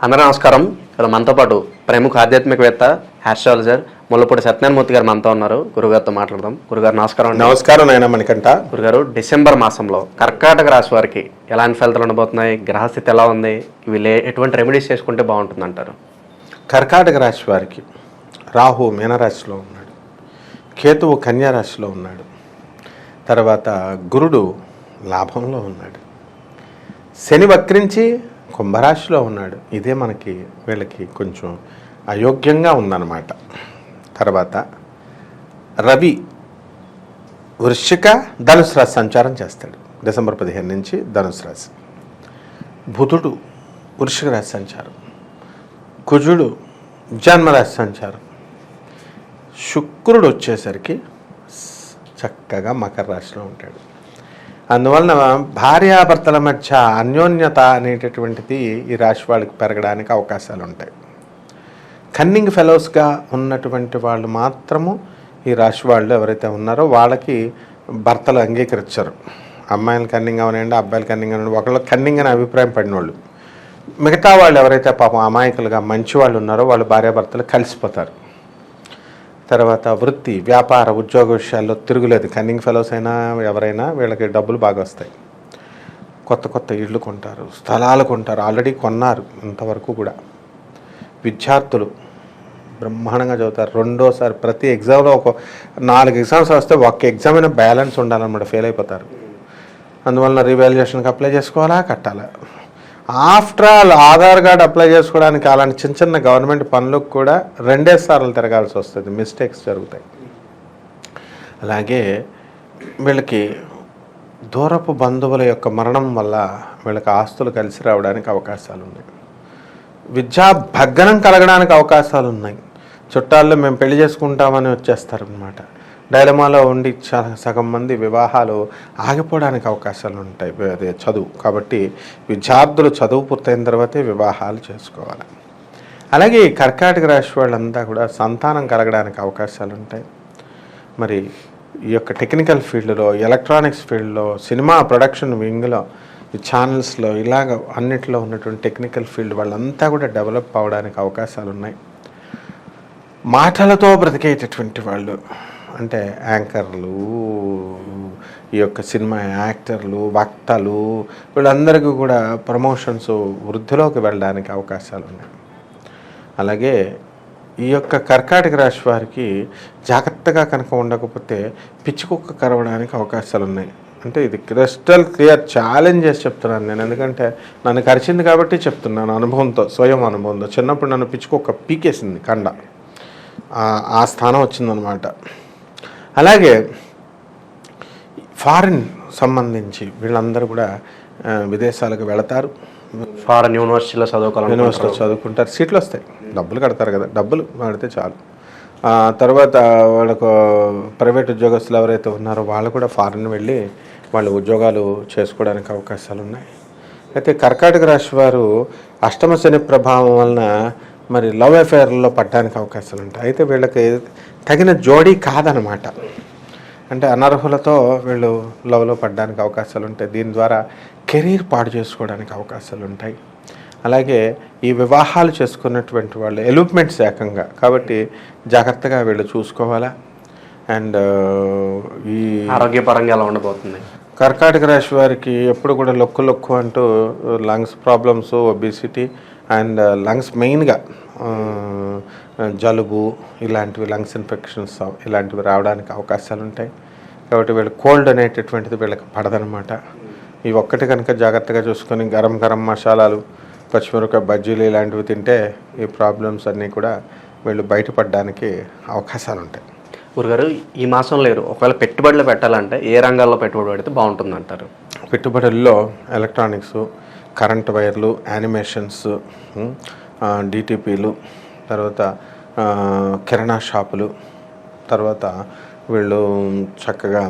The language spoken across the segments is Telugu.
అందరూ నమస్కారం. ఇలా మనతో పాటు ప్రముఖ ఆధ్యాత్మికవేత్త ఆస్ట్రాలజర్ ముల్లపూడి సత్యనారాయణమూర్తి గారు మనతో ఉన్నారు. గురుగారితో మాట్లాడదాం. గురుగారు నమస్కారం. నమస్కారం నాయన మణికంఠ. గురుగారు, డిసెంబర్ మాసంలో కర్కాటక రాశి వారికి ఎలాంటి ఫలితాలు ఉండబోతున్నాయి? గ్రహస్థితి ఎలా ఉంది? వీళ్ళు ఎటువంటి రెమెడీస్ చేసుకుంటే బాగుంటుంది అంటారు? కర్కాటక రాశి వారికి రాహు మీనరాశిలో ఉన్నాడు, కేతువు కన్యా రాశిలో ఉన్నాడు, తర్వాత గురుడు లాభంలో ఉన్నాడు, శని వక్రించి కుంభరాశిలో ఉన్నాడు. ఇదే మనకి వీళ్ళకి కొంచెం అయోగ్యంగా ఉందన్నమాట. తర్వాత రవి వృశ్చిక ధనుసు రాశి సంచారం చేస్తాడు డిసెంబర్ 15 నుంచి ధనుసు రాశి. బుధుడు వృశ్చిక రాశి సంచారం, కుజుడు జన్మరాశి సంచారం, శుక్రుడు వచ్చేసరికి చక్కగా మకర రాశిలో ఉంటాడు. అందువలన భార్యాభర్తల మధ్య అన్యోన్యత అనేటటువంటిది ఈ రాశి వాళ్ళకి పెరగడానికి అవకాశాలు ఉంటాయి. కన్నింగ్ ఫెలోస్గా ఉన్నటువంటి వాళ్ళు మాత్రము ఈ రాశి వాళ్ళు ఎవరైతే ఉన్నారో వాళ్ళకి భర్తలు అంగీకరించరు. అమ్మాయిలు కన్నింగ్ అవనండి, అబ్బాయిలు కన్నింగ్ అవనండి, ఒకళ్ళు కన్నింగ్ అని అభిప్రాయం పడిన వాళ్ళు. మిగతా వాళ్ళు ఎవరైతే పాపం అమాయకులుగా మంచి వాళ్ళు ఉన్నారో వాళ్ళు భార్యాభర్తలు కలిసిపోతారు. తర్వాత వృత్తి, వ్యాపార, ఉద్యోగ విషయాల్లో తిరుగులేదు. కన్నింగ్ ఫెలోస్ అయినా ఎవరైనా వీళ్ళకి డబ్బులు బాగా వస్తాయి. కొత్త కొత్త ఇళ్ళు కొంటారు, స్థలాలు కొంటారు, ఆల్రెడీ కొన్నారు ఇంతవరకు కూడా. విద్యార్థులు బ్రహ్మాండంగా చదువుతారు. రెండోసారి ప్రతి ఎగ్జామ్లో ఒక 4 ఎగ్జామ్స్ వస్తే ఒక్క ఎగ్జామ్ అయినా బ్యాలెన్స్ ఉండాలన్నమాట, ఫెయిల్ అయిపోతారు. అందువలన రీవాల్యుయేషన్కి అప్లై చేసుకోవాలా, కట్టాలా. After all Aadhaar card apply చేసుకోవడానికి అలాంటి చిన్న చిన్న గవర్నమెంట్ పనులకు కూడా 2 సార్లు తిరగాల్సి వస్తుంది, మిస్టేక్స్ జరుగుతాయి. అలాగే వీళ్ళకి దూరపు బంధువుల యొక్క మరణం వల్ల వీళ్ళకి ఆస్తులు కలిసి రావడానికి అవకాశాలు ఉన్నాయి. విద్యా భగ్నం కలగడానికి అవకాశాలు ఉన్నాయి. చుట్టాల్లో మేము పెళ్లి చేసుకుంటామని వచ్చేస్తారనమాట. డైలమాలో ఉండి సగం మంది వివాహాలు ఆగిపోవడానికి అవకాశాలు ఉంటాయి. అదే చదువు కాబట్టి విద్యార్థులు చదువు పూర్తయిన తర్వాతే వివాహాలు చేసుకోవాలి. అలాగే ఈ కర్కాటక రాశి వాళ్ళంతా కూడా సంతానం కలగడానికి అవకాశాలు ఉంటాయి. మరి ఈ యొక్క టెక్నికల్ ఫీల్డ్లో, ఎలక్ట్రానిక్స్ ఫీల్డ్లో, సినిమా ప్రొడక్షన్ వింగ్లో, ఈ ఛానల్స్లో ఇలాగ అన్నిటిలో ఉన్నటువంటి టెక్నికల్ ఫీల్డ్ వాళ్ళంతా కూడా డెవలప్ అవ్వడానికి అవకాశాలు ఉన్నాయి. మాటలతో బ్రతికేటటువంటి వాళ్ళు అంటే యాంకర్లు, ఈ యొక్క సినిమా యాక్టర్లు, వక్తలు, వీళ్ళందరికీ కూడా ప్రమోషన్స్ వృద్ధిలోకి వెళ్ళడానికి అవకాశాలు ఉన్నాయి. అలాగే ఈ యొక్క కర్కాటక రాశి వారికి జాగ్రత్తగా కనుక ఉండకపోతే పిచ్చికుక్క కరవడానికి అవకాశాలు ఉన్నాయి. అంటే ఇది క్రిస్టల్ క్లియర్ ఛాలెంజ్ చేసి చెప్తున్నాను నేను, ఎందుకంటే నన్ను కరిచింది కాబట్టి చెప్తున్నాను అనుభవంతో, స్వయం అనుభవంతో. చిన్నప్పుడు నన్ను పిచ్చుకుక్క పీకేసింది, కండ ఆ స్థానం వచ్చిందనమాట. అలాగే ఫారిన్ సంబంధించి వీళ్ళందరూ కూడా విదేశాలకు వెళతారు. ఫారెన్ యూనివర్సిటీలో చదువుకుంటారు, సీట్లు వస్తాయి, డబ్బులు కడతారు కదా, డబ్బులు కడితే చాలు. తర్వాత వాళ్ళకు ప్రైవేట్ ఉద్యోగస్తులు ఎవరైతే ఉన్నారో వాళ్ళు కూడా ఫారిన్ వెళ్ళి వాళ్ళు ఉద్యోగాలు చేసుకోవడానికి అవకాశాలు ఉన్నాయి. అయితే కర్కాటక రాశి వారు అష్టమ శని ప్రభావం వలన మరి లవ్ అఫేర్లో పడడానికి అవకాశాలు ఉంటాయి. అయితే వీళ్ళకి తగిన జోడీ కాదనమాట. అంటే అనర్హులతో వీళ్ళు లవ్లో పడడానికి అవకాశాలు ఉంటాయి. దీని ద్వారా కెరీర్ పాడు చేసుకోవడానికి అవకాశాలు ఉంటాయి. అలాగే ఈ వివాహాలు చేసుకున్నటువంటి వాళ్ళు ఎలూప్మెంట్స్ ఏకంగా, కాబట్టి జాగ్రత్తగా వీళ్ళు చూసుకోవాలా. అండ్ ఈ ఆరోగ్యపరంగా ఎలా ఉండబోతుంది? కర్కాటక రాశి వారికి ఎప్పుడు కూడా లొక్కు అంటూ lungs problems, obesity and lungs మెయిన్గా జలుబు ఇలాంటివి, లంగ్స్ ఇన్ఫెక్షన్స్ ఇలాంటివి రావడానికి అవకాశాలు ఉంటాయి. కాబట్టి వీళ్ళు కోల్డ్ అనేటటువంటిది వీళ్ళకి పడదనమాట. ఈ ఒక్కటి కనుక జాగ్రత్తగా చూసుకొని గరం మసాలాలు, పచ్చిమిరపకాయ బజ్జీలు ఇలాంటివి తింటే ఈ ప్రాబ్లమ్స్ అన్నీ కూడా వీళ్ళు బయటపడడానికి అవకాశాలు ఉంటాయి. గురుగారు, ఈ మాసంలో లేరు, ఒకవేళ పెట్టుబడులు పెట్టాలంటే ఏ రంగాల్లో పెట్టుబడి పెడితే బాగుంటుంది అంటారు? పెట్టుబడుల్లో ఎలక్ట్రానిక్స్, కరెంట్ వైర్లు, యానిమేషన్స్, డిటిపిలు, తర్వాత కిరాణా షాపులు, తర్వాత వీళ్ళు చక్కగా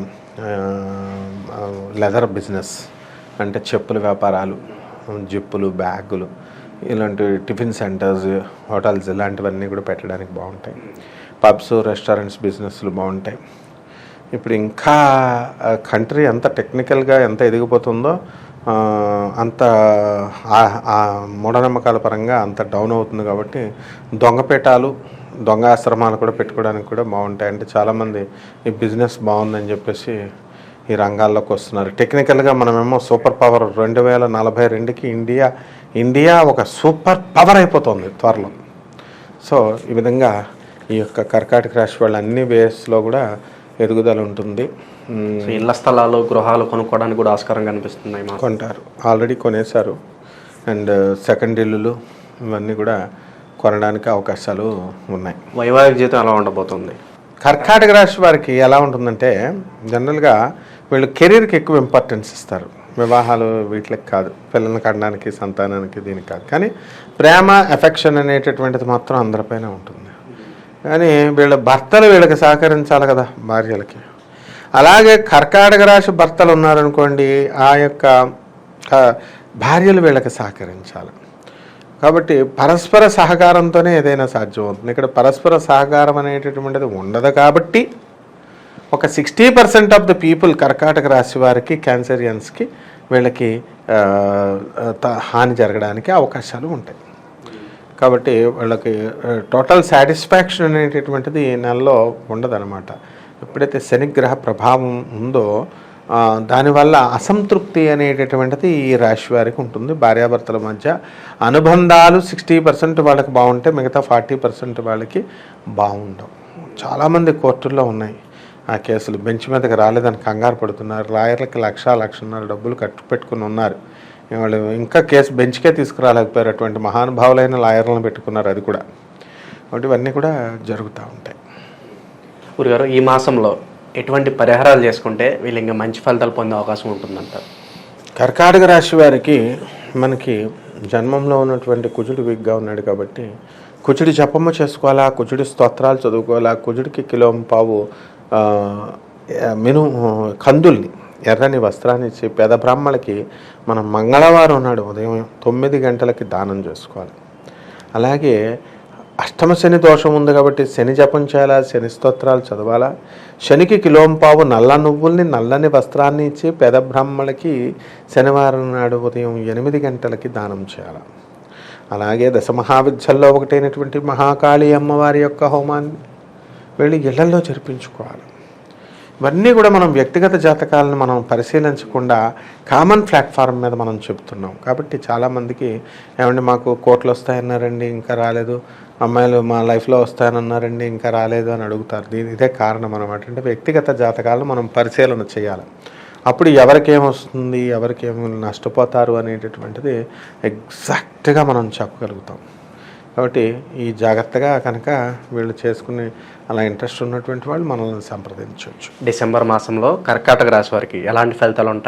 లెదర్ బిజినెస్ అంటే చెప్పుల వ్యాపారాలు, జిప్పులు, బ్యాగులు, ఇలాంటి టిఫిన్ సెంటర్స్, హోటల్స్ ఇలాంటివన్నీ కూడా పెట్టడానికి బాగుంటాయి. పబ్స్, రెస్టారెంట్స్ బిజినెస్లు బాగుంటాయి. ఇప్పుడు ఇంకా కంట్రీ ఎంత టెక్నికల్గా ఎంత ఎదిగిపోతుందో అంత ఆ మూఢనమ్మకాల పరంగా అంత డౌన్ అవుతుంది కాబట్టి దొంగపేటాలు దొంగ ఆశ్రమాలు కూడా పెట్టుకోవడానికి కూడా బాగుంటాయి. అంటే చాలామంది ఈ బిజినెస్ బాగుందని చెప్పేసి ఈ రంగాల్లోకి వస్తున్నారు. టెక్నికల్గా మనమేమో సూపర్ పవర్ 2042కి ఇండియా ఒక సూపర్ పవర్ అయిపోతుంది త్వరలో. సో ఈ విధంగా ఈ యొక్క కర్కాటక రాశి వాళ్ళ అన్ని వేస్లో కూడా ఎదుగుదల ఉంటుంది. ఇళ్ల స్థలాలు గృహాలు కొనుక్కోవడానికి కూడా ఆస్కారం కనిపిస్తున్నాయి. కొంటారు, ఆల్రెడీ కొనేశారు. అండ్ సెకండ్ ఇల్లులు ఇవన్నీ కూడా కొనడానికి అవకాశాలు ఉన్నాయి. వైవాహిక జీవితం ఎలా ఉండబోతుంది? కర్కాటక రాశి వారికి ఎలా ఉంటుందంటే జనరల్గా వీళ్ళు కెరీర్కి ఎక్కువ ఇంపార్టెన్స్ ఇస్తారు. వివాహాలు వీటికి కాదు, పిల్లల్ని కనడానికి సంతానానికి దీనికి కాదు. కానీ ప్రేమ ఎఫెక్షన్ అనేటటువంటిది మాత్రం అందరిపైన ఉంటుంది. కానీ వీళ్ళ భర్తలు వీళ్ళకి సహకరించాలి కదా భార్యలకి. అలాగే కర్కాటక రాశి భర్తలు ఉన్నారనుకోండి, ఆ యొక్క భార్యలు వీళ్ళకి సహకరించాలి. కాబట్టి పరస్పర సహకారంతోనే ఏదైనా సాధ్యమవుతుంది. ఇక్కడ పరస్పర సహకారం అనేటటువంటిది ఉండదు కాబట్టి ఒక 60% ఆఫ్ ద పీపుల్ కర్కాటక రాశి వారికి, క్యాన్సరియన్స్కి వీళ్ళకి హాని జరగడానికి అవకాశాలు ఉంటాయి. కాబట్టి వాళ్ళకి టోటల్ సాటిస్ఫాక్షన్ అనేటటువంటిది ఈ నెలలో ఉండదన్నమాట. ఎప్పుడైతే శనిగ్రహ ప్రభావం ఉందో దానివల్ల అసంతృప్తి అనేటటువంటిది ఈ రాశి వారికి ఉంటుంది. భార్యాభర్తల మధ్య అనుబంధాలు 60% వాళ్ళకి బాగుంటే మిగతా 40% వాళ్ళకి బాగుండవు. చాలామంది కోర్టుల్లో ఉన్నాయి ఆ కేసులు. బెంచ్ మీదకి రాలేదని కంగారు పడుతున్నారు. లాయర్లకి 1,00,000 డబ్బులు కట్టు పెట్టుకుని ఉన్నారు. వాళ్ళు ఇంకా కేసు బెంచ్కే తీసుకురాలేకపోయారు. అటువంటి మహానుభావులైన లాయర్లను పెట్టుకున్నారు. అది కూడా కాబట్టి ఇవన్నీ కూడా జరుగుతూ ఉంటాయి. గురుగారు, ఈ మాసంలో ఎటువంటి పరిహారాలు చేసుకుంటే వీళ్ళు ఇంకా మంచి ఫలితాలు పొందే అవకాశం ఉంటుందంటారు? కర్కాటక రాశి వారికి మనకి జన్మంలో ఉన్నటువంటి కుజుడు వీక్గా ఉన్నాడు కాబట్టి కుజుడి జపము చేసుకోవాలా, కుజుడి స్తోత్రాలు చదువుకోవాలా, కుజుడికి కిలోంపావు కందుల్ని ఎర్రని వస్త్రాన్ని ఇచ్చి పేద బ్రాహ్మణులకి మనం మంగళవారం నాడు ఉదయం 9 గంటలకి దానం చేసుకోవాలి. అలాగే అష్టమ శని దోషం ఉంది కాబట్టి శని జపం చేయాలా, శని స్తోత్రాలు చదవాలా. శనికి కిలోంపావు నల్ల నువ్వుల్ని నల్లని వస్త్రాన్ని ఇచ్చి పేద బ్రాహ్మణులకి శనివారం నాడు ఉదయం 8 గంటలకి దానం చేయాలి. అలాగే దశమహావిద్యల్లో ఒకటైనటువంటి మహాకాళి అమ్మవారి యొక్క హోమాన్ని వెళ్ళి ఇళ్లల్లో జరిపించుకోవాలి. ఇవన్నీ కూడా మనం వ్యక్తిగత జాతకాలను మనం పరిశీలించకుండా కామన్ ప్లాట్ఫామ్ మీద మనం చెప్తున్నాం కాబట్టి చాలామందికి ఏమంటే మాకు కోట్లు వస్తాయన్నారండి ఇంకా రాలేదు, అమ్మాయిలు మా లైఫ్లో వస్తాయన్నారండి ఇంకా రాలేదు అని అడుగుతారు. ఇదే కారణం అనమాట. అంటే వ్యక్తిగత జాతకాలను మనం పరిశీలన చేయాలి. అప్పుడు ఎవరికేమొస్తుంది, ఎవరికేమో నష్టపోతారు అనేటటువంటిది ఎగ్జాక్ట్గా మనం చెప్పగలుగుతాం. కాబట్టి ఈ జాగ్రత్తగా కనుక వీళ్ళు చేసుకుని అలా ఇంట్రెస్ట్ ఉన్నటువంటి వాళ్ళు మనల్ని సంప్రదించవచ్చు. డిసెంబర్ మాసంలో కర్కాటక రాశి వారికి ఎలాంటి ఫలితాలు ఉంటాయి?